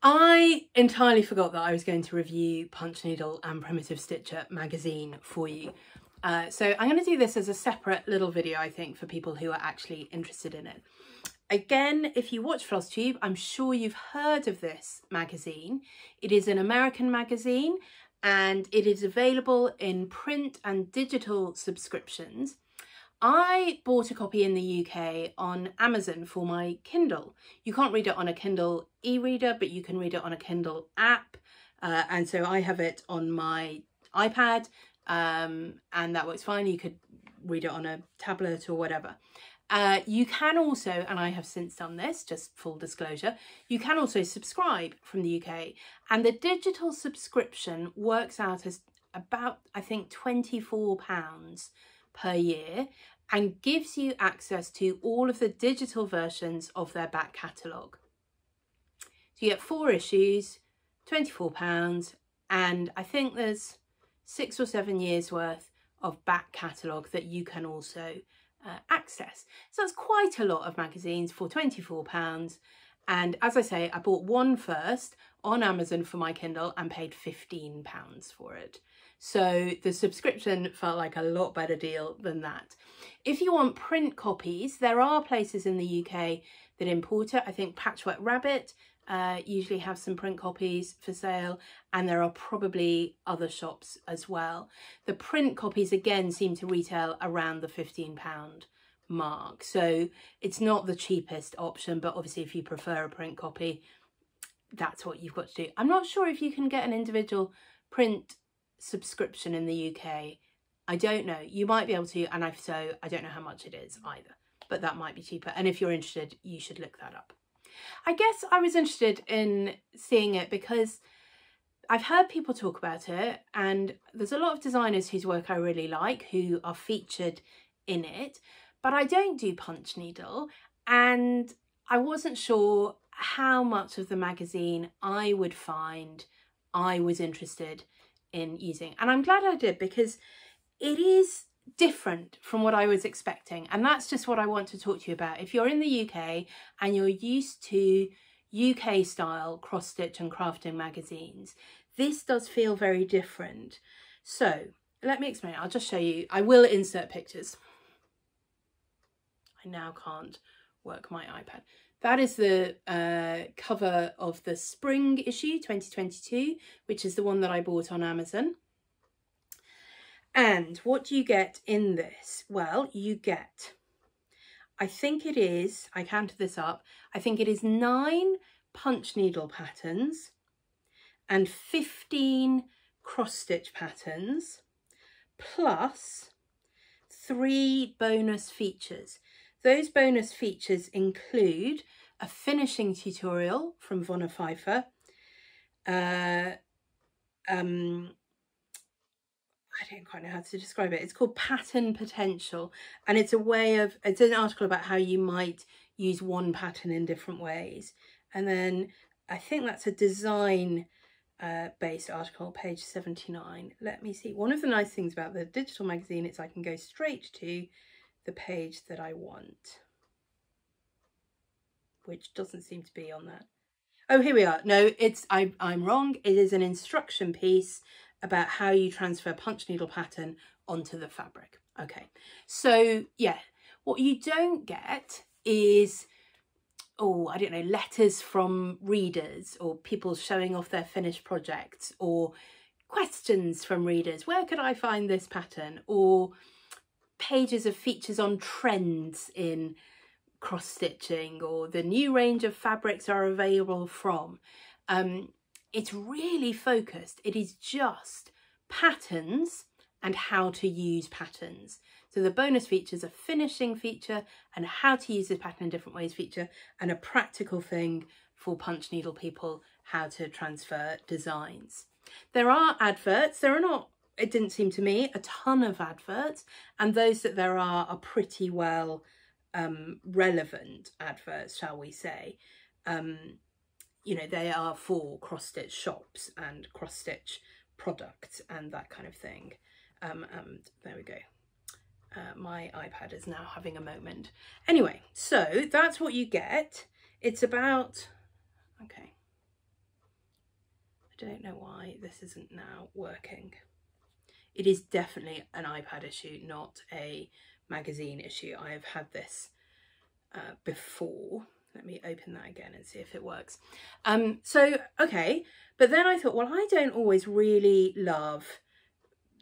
I entirely forgot that I was going to review Punchneedle and Primitive Stitcher magazine for you. So I'm going to do this as a separate little video, I think, for people who are actually interested in it. Again, if you watch Flosstube, I'm sure you've heard of this magazine. It is an American magazine and it is available in print and digital subscriptions. I bought a copy in the UK on Amazon for my Kindle. You can't read it on a Kindle e-reader, but you can read it on a Kindle app. And so I have it on my iPad and that works fine. You could read it on a tablet or whatever. You can also, and I have since done this, just full disclosure, you can also subscribe from the UK. And the digital subscription works out as about, I think, £24 per year and gives you access to all of the digital versions of their back catalogue. So you get 4 issues, £24, and I think there's 6 or 7 years worth of back catalogue that you can also access. So that's quite a lot of magazines for £24. And as I say, I bought one first on Amazon for my Kindle and paid £15 for it. So the subscription felt like a lot better deal than that. If you want print copies, there are places in the UK that import it. I think Patchwork Rabbit usually have some print copies for sale, and there are probably other shops as well. The print copies again seem to retail around the £15 mark. So it's not the cheapest option, but obviously if you prefer a print copy, that's what you've got to do. I'm not sure if you can get an individual print subscription in the UK. I don't know. You might be able to, and if so, I don't know how much it is either, but that might be cheaper. And if you're interested, you should look that up. I guess I was interested in seeing it because I've heard people talk about it, and there's a lot of designers whose work I really like who are featured in it, but I don't do Punchneedle, and I wasn't sure how much of the magazine I would find I was interested in using. And I'm glad I did, because it is different from what I was expecting, and that's just what I want to talk to you about. If you're in the UK and you're used to UK style cross stitch and crafting magazines, this does feel very different. So let me explain. I'll just show you. I will insert pictures. I now can't work my iPad. That is the cover of the spring issue 2022, which is the one that I bought on Amazon. And what do you get in this? Well, you get, I think it is, I counted this up, I think it is 9 Punchneedle patterns and 15 cross stitch patterns, plus 3 bonus features. Those bonus features include a finishing tutorial from Vonna Pfeiffer, I don't quite know how to describe it. It's called Pattern Potential, and it's a way of, it's an article about how you might use one pattern in different ways. And then I think that's a design based article, page 79. Let me see. One of the nice things about the digital magazine is I can go straight to the page that I want, which doesn't seem to be on that. Oh, here we are. No, it's, I'm wrong. It is an instruction piece about how you transfer Punchneedle pattern onto the fabric. Okay, so yeah, what you don't get is, oh, I don't know, letters from readers or people showing off their finished projects, or questions from readers. Where could I find this pattern? Or pages of features on trends in cross stitching, or the new range of fabrics are available from. It's really focused. It is just patterns and how to use patterns. So the bonus features, a finishing feature and how to use this pattern in different ways feature, and a practical thing for Punchneedle people, how to transfer designs. There are adverts. There are not, it didn't seem to me, a ton of adverts, and those that there are pretty well relevant adverts, shall we say. You know, they are for cross-stitch shops and cross-stitch products and that kind of thing. And there we go. My iPad is now having a moment. Anyway, so that's what you get. It's about, okay, I don't know why this isn't now working. It is definitely an iPad issue, not a magazine issue. I have had this before. Let me open that again and see if it works. So, okay, but then I thought, well, I don't always really love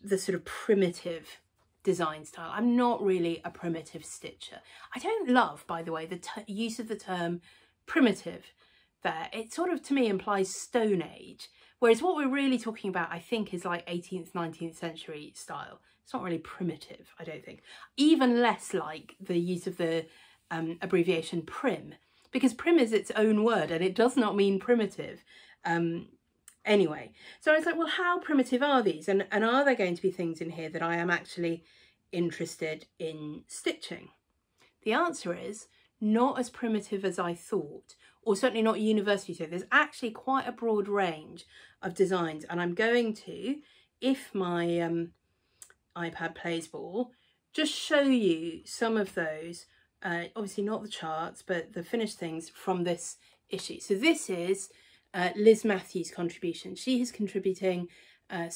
the sort of primitive design style. I'm not really a primitive stitcher. I don't love, by the way, the use of the term primitive there. It sort of, to me, implies Stone Age, whereas what we're really talking about, I think, is like 18th, 19th century style. It's not really primitive, I don't think. Even less like the use of the abbreviation prim, because prim is its own word and it does not mean primitive. Anyway, so I was like, well, how primitive are these? And are there going to be things in here that I am actually interested in stitching? The answer is not as primitive as I thought, or certainly not university. So there's actually quite a broad range of designs, and I'm going to, if my iPad plays ball, just show you some of those, obviously not the charts, but the finished things from this issue. So this is Liz Matthews' contribution. She is contributing a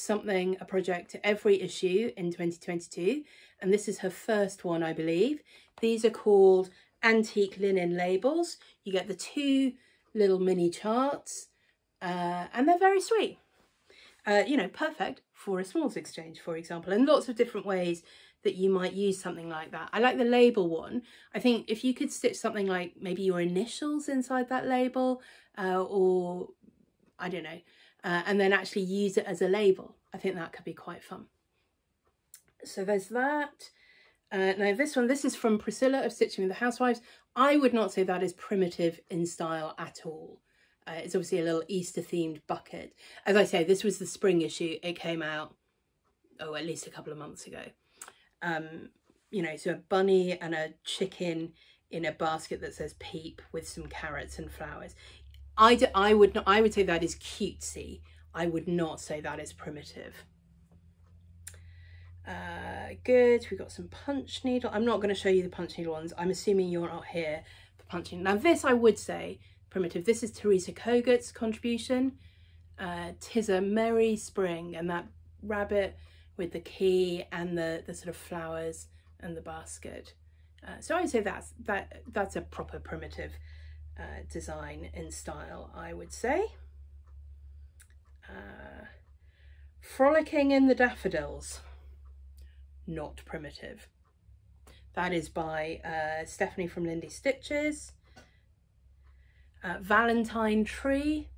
project to every issue in 2022, and this is her first one, I believe. These are called Antique Linen Labels. You get the 2 little mini charts, and they're very sweet. You know, perfect for a smalls exchange, for example, and lots of different ways that you might use something like that. I like the label one. I think if you could stitch something like maybe your initials inside that label, or I don't know, and then actually use it as a label, I think that could be quite fun. So there's that. Now this is from Priscilla of Stitching with the Housewives. I would not say that is primitive in style at all. It's obviously a little Easter themed bucket. As I say, this was the spring issue. It came out, at least a couple of months ago. You know, so a bunny and a chicken in a basket that says Peep with some carrots and flowers. I would say that is cutesy. I would not say that is primitive. Good, we've got some Punchneedle. I'm not going to show you the Punchneedle ones. I'm assuming you're not here for Punchneedle. Now this I would say primitive. This is Teresa Kogat's contribution. 'Tis a merry spring, and that rabbit with the key and the sort of flowers and the basket. So I would say that's a proper primitive design in style, I would say. Frolicking in the Daffodils. Not primitive. That is by Stephanie from Lindy Stitches. Valentine Tree.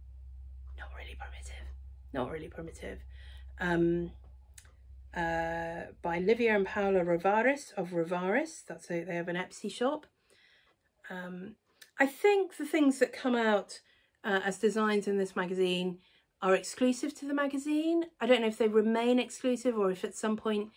Not really primitive. Not really primitive. By Livia and Paola Rovaris of Rovaris. They have an Etsy shop. I think the things that come out as designs in this magazine are exclusive to the magazine. I don't know if they remain exclusive or if at some point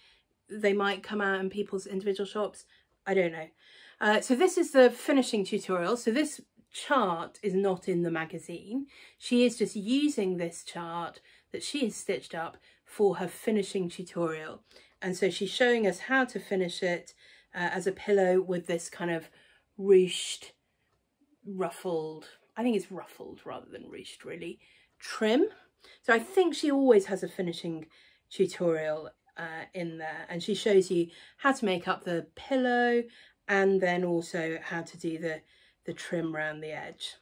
they might come out in people's individual shops. I don't know. So this is the finishing tutorial. So this chart is not in the magazine. She is just using this chart that she has stitched up for her finishing tutorial. And so she's showing us how to finish it as a pillow with this kind of ruched, ruffled, I think it's ruffled rather than ruched really, trim. So I think she always has a finishing tutorial in there, and she shows you how to make up the pillow and then also how to do the trim around the edge.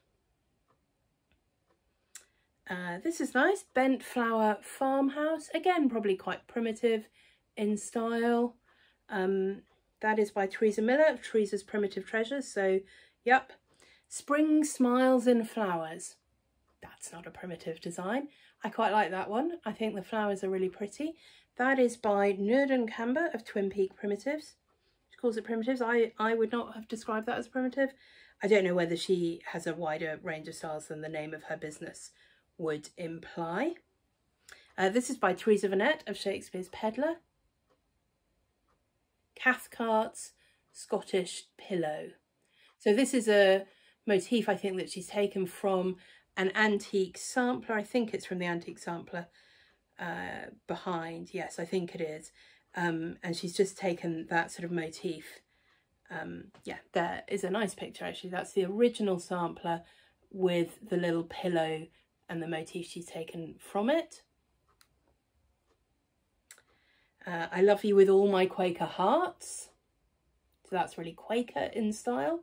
This is nice, Bent Flower Farmhouse, again probably quite primitive in style. That is by Teresa Miller of Teresa's Primitive Treasures. So yep, Spring Smiles in Flowers. That's not a primitive design. I quite like that one. I think the flowers are really pretty. That is by Nurden Camber of Twin Peak Primitives. She calls it primitives. I would not have described that as primitive. I don't know whether she has a wider range of styles than the name of her business would imply. This is by Teresa Vanette of Shakespeare's Peddler. Cathcart's Scottish Pillow. So this is a motif I think that she's taken from an antique sampler. I think it's from the antique sampler behind. Yes, I think it is. And she's just taken that sort of motif. Yeah, there is a nice picture actually. That's the original sampler with the little pillow and the motif she's taken from it. I Love You With All My Quaker Hearts. So that's really Quaker in style.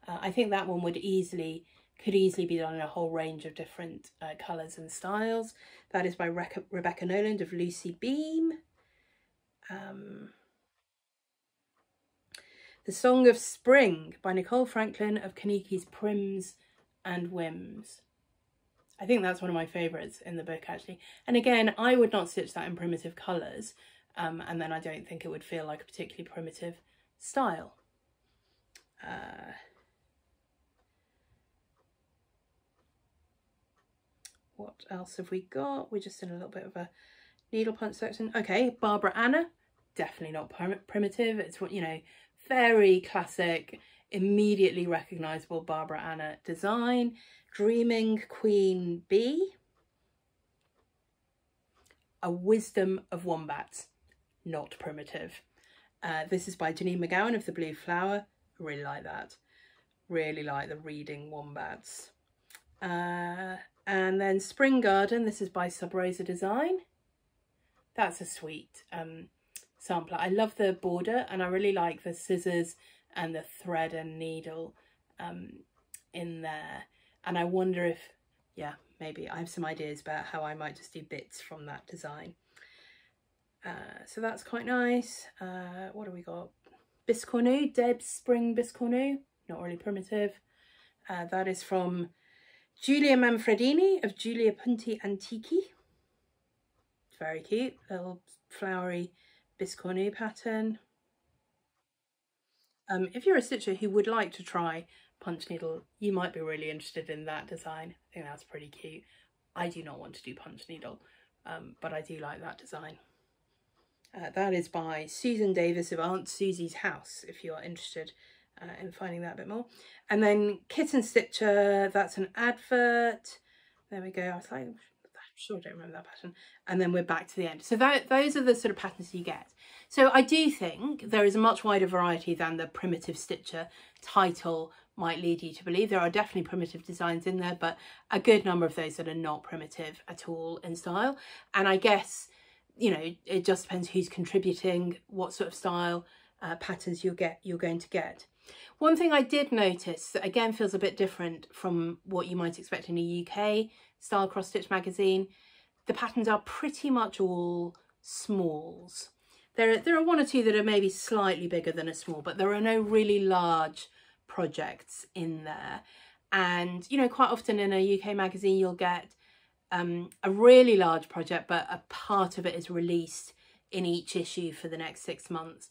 I think that one could easily be done in a whole range of different colours and styles. That is by Rebecca Noland of Lucy Beam. The Song of Spring by Nicole Franklin of Kaniki's Prims and Whims. I think that's one of my favourites in the book, actually. And again, I would not stitch that in primitive colours, and then I don't think it would feel like a particularly primitive style. What else have we got? We're just in a little bit of a needle punch section. Okay, Barbara Anna, definitely not primitive. It's what, you know, very classic, immediately recognisable Barbara Anna design. Dreaming Queen Bee. A Wisdom of Wombats, not primitive. This is by Janine McGowan of The Blue Flower. I really like that. Really like the reading wombats. And then Spring Garden, this is by Sub Rosa Design. That's a sweet sampler. I love the border, and I really like the scissors and the thread and needle in there. And I wonder if, yeah, maybe I have some ideas about how I might just do bits from that design. So that's quite nice. What have we got? Biscornu, Deb's Spring Biscornu, not really primitive. That is from Giulia Manfredini of Giulia Punti Antichi. Very cute, little flowery Biscornu pattern. If you're a stitcher who would like to try Punchneedle, you might be really interested in that design. I think that's pretty cute. I do not want to do Punchneedle, but I do like that design. That is by Susan Davis of Aunt Susie's House, if you're interested in finding that a bit more. And then Kitten Stitcher, that's an advert. There we go. I was like, I'm sure I don't remember that pattern. And then we're back to the end. So those are the sort of patterns you get. So I do think there is a much wider variety than the Primitive Stitcher title might lead you to believe. There are definitely primitive designs in there, but a good number of those that are not primitive at all in style. And I guess, you know, it just depends who's contributing, what sort of style patterns you're going to get. One thing I did notice that again feels a bit different from what you might expect in a UK style cross stitch magazine, the patterns are pretty much all smalls. There are one or two that are maybe slightly bigger than a small, but there are no really large projects in there. And, you know, quite often in a UK magazine, you'll get a really large project, but a part of it is released in each issue for the next 6 months.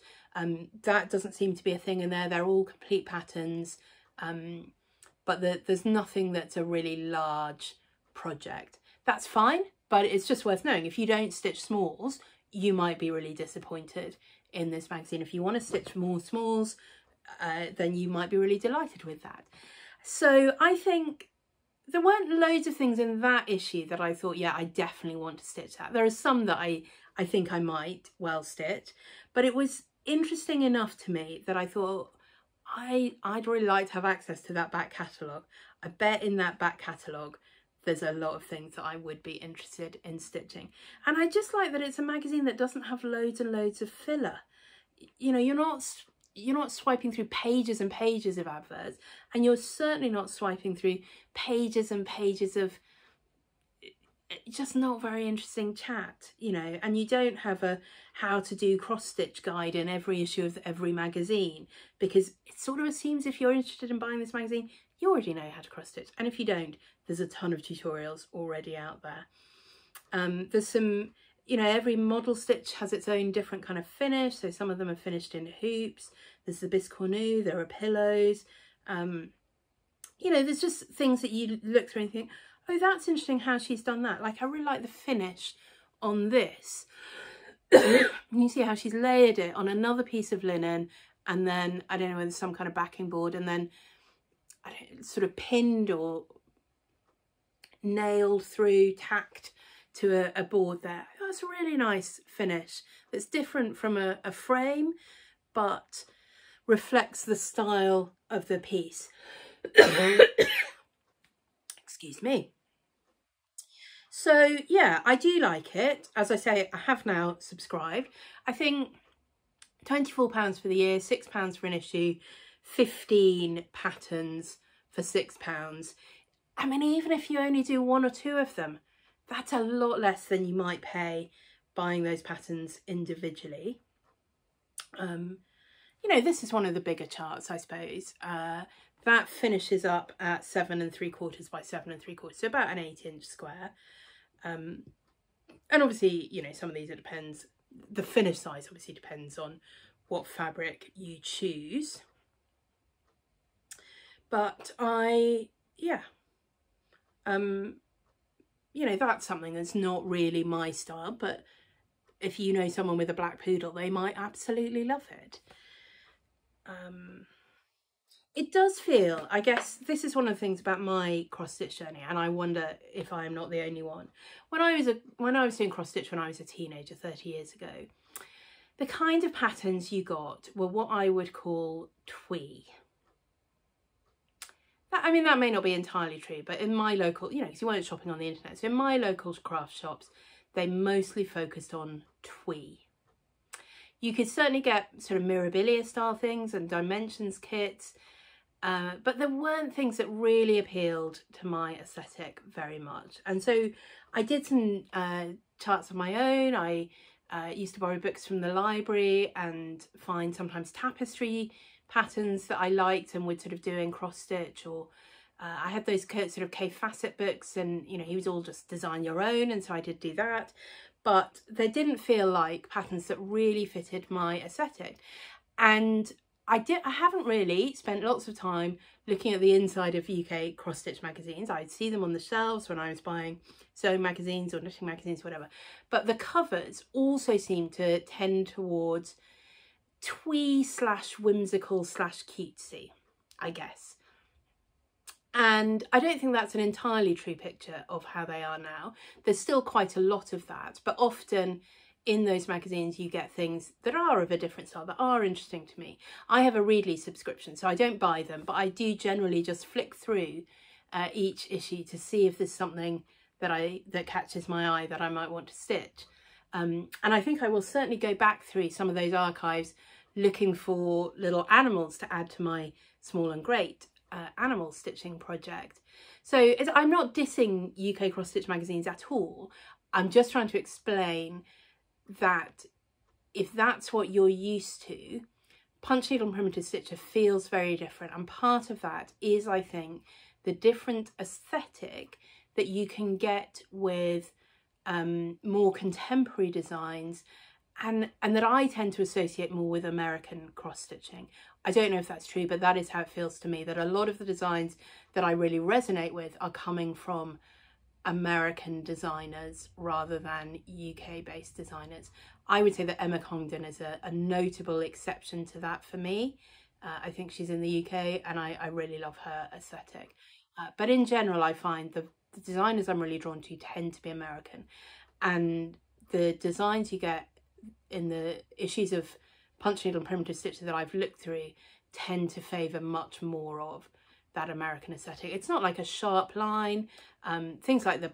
That doesn't seem to be a thing in there. They're all complete patterns, but there's nothing that's a really large project. That's fine, but it's just worth knowing. If you don't stitch smalls, you might be really disappointed in this magazine. If you want to stitch more smalls, then you might be really delighted with that. So I think there weren't loads of things in that issue that I thought, yeah, I definitely want to stitch that. There are some that I think I might well stitch, but it was interesting enough to me that I thought I'd really like to have access to that back catalogue. I bet in that back catalogue there's a lot of things that I would be interested in stitching. And I just like that it's a magazine that doesn't have loads and loads of filler. You know, you're not swiping through pages and pages of adverts, and you're certainly not swiping through pages and pages of just not very interesting chat, you know. And you don't have a how to do cross stitch guide in every issue of every magazine, because it sort of assumes if you're interested in buying this magazine, you already know how to cross stitch. And if you don't, there's a ton of tutorials already out there. There's some, you know, every model stitch has its own different kind of finish. So some of them are finished in hoops. There's the biscornu, there are pillows. You know, there's just things that you look through and think, oh, that's interesting how she's done that. Like, I really like the finish on this. You see how she's layered it on another piece of linen, and then, I don't know, with some kind of backing board, and then sort of pinned or nailed through, tacked to a board there. That's a really nice finish. It's different from a frame, but reflects the style of the piece. Excuse me. So yeah, I do like it. As I say, I have now subscribed. I think £24 for the year, £6 for an issue, 15 patterns for £6. I mean, even if you only do 1 or 2 of them, that's a lot less than you might pay buying those patterns individually. You know, this is one of the bigger charts, I suppose. That finishes up at 7 3/4 by 7 3/4, so about an 8-inch square. And obviously, you know, some of these, it depends. The finish size obviously depends on what fabric you choose. But yeah, you know, that's something that's not really my style, but if you know someone with a black poodle, they might absolutely love it. It does feel, I guess this is one of the things about my cross stitch journey, and I wonder if I am not the only one. When I was doing cross stitch when I was a teenager 30 years ago, the kind of patterns you got were what I would call twee. I mean, that may not be entirely true, but in my local, you know, because you weren't shopping on the internet, so in my local craft shops, they mostly focused on twee. You could certainly get sort of Mirabilia style things and dimensions kits, but there weren't things that really appealed to my aesthetic very much. And so I did some charts of my own. I used to borrow books from the library and find sometimes tapestry patterns that I liked and would sort of do in cross stitch, or I had those sort of Kay Facet books, and you know, he was all just design your own, and so I did do that, but they didn't feel like patterns that really fitted my aesthetic. And I haven't really spent lots of time looking at the inside of UK cross stitch magazines. I'd see them on the shelves when I was buying sewing magazines or knitting magazines, whatever, but the covers also seem to tend towards twee / whimsical / cutesy, I guess. And I don't think that's an entirely true picture of how they are now. There's still quite a lot of that, but often in those magazines you get things that are of a different style, that are interesting to me. I have a Readly subscription, so I don't buy them, but I do generally just flick through each issue to see if there's something that catches my eye that I might want to stitch. And I think I will certainly go back through some of those archives looking for little animals to add to my small and great animal stitching project. So I'm not dissing UK cross stitch magazines at all. I'm just trying to explain that if that's what you're used to, Punchneedle and Primitive Stitcher feels very different, and part of that is, I think, the different aesthetic that you can get with more contemporary designs, and that I tend to associate more with American cross stitching. I don't know if that's true, but that is how it feels to me, that a lot of the designs that I really resonate with are coming from American designers rather than UK based designers. I would say that Emma Congdon is a notable exception to that for me. I think she's in the UK and I really love her aesthetic. But in general, I find the designers I'm really drawn to tend to be American, and the designs you get in the issues of Punchneedle and Primitive Stitcher that I've looked through tend to favour much more of that American aesthetic. It's not like a sharp line. Things like the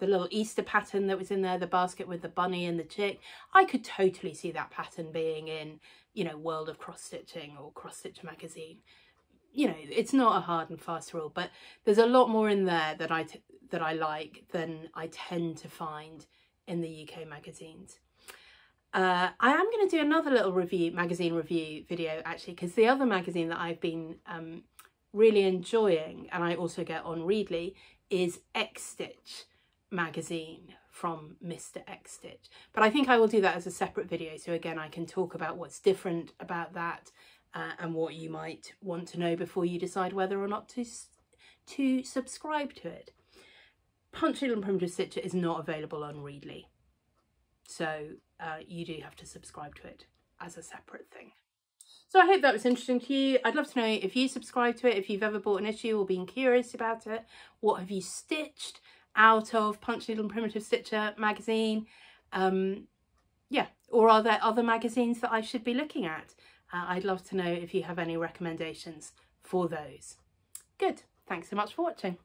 little Easter pattern that was in there, the basket with the bunny and the chick, I could totally see that pattern being in, you know, World of Cross Stitching or Cross Stitch magazine. You know, it's not a hard and fast rule, but there's a lot more in there that I like than I tend to find in the UK magazines. I am going to do another little magazine review video actually, because the other magazine that I've been really enjoying, and I also get on Readly, is X Stitch magazine from Mr. X Stitch. But I think I will do that as a separate video, so again I can talk about what's different about that and what you might want to know before you decide whether or not to subscribe to it. Punchneedle and Primitive Stitcher is not available on Readly, so you do have to subscribe to it as a separate thing. So I hope that was interesting to you. I'd love to know if you subscribe to it, if you've ever bought an issue or been curious about it. What have you stitched out of Punchneedle and Primitive Stitcher magazine? Yeah, or are there other magazines that I should be looking at? I'd love to know if you have any recommendations for those. Good, thanks so much for watching.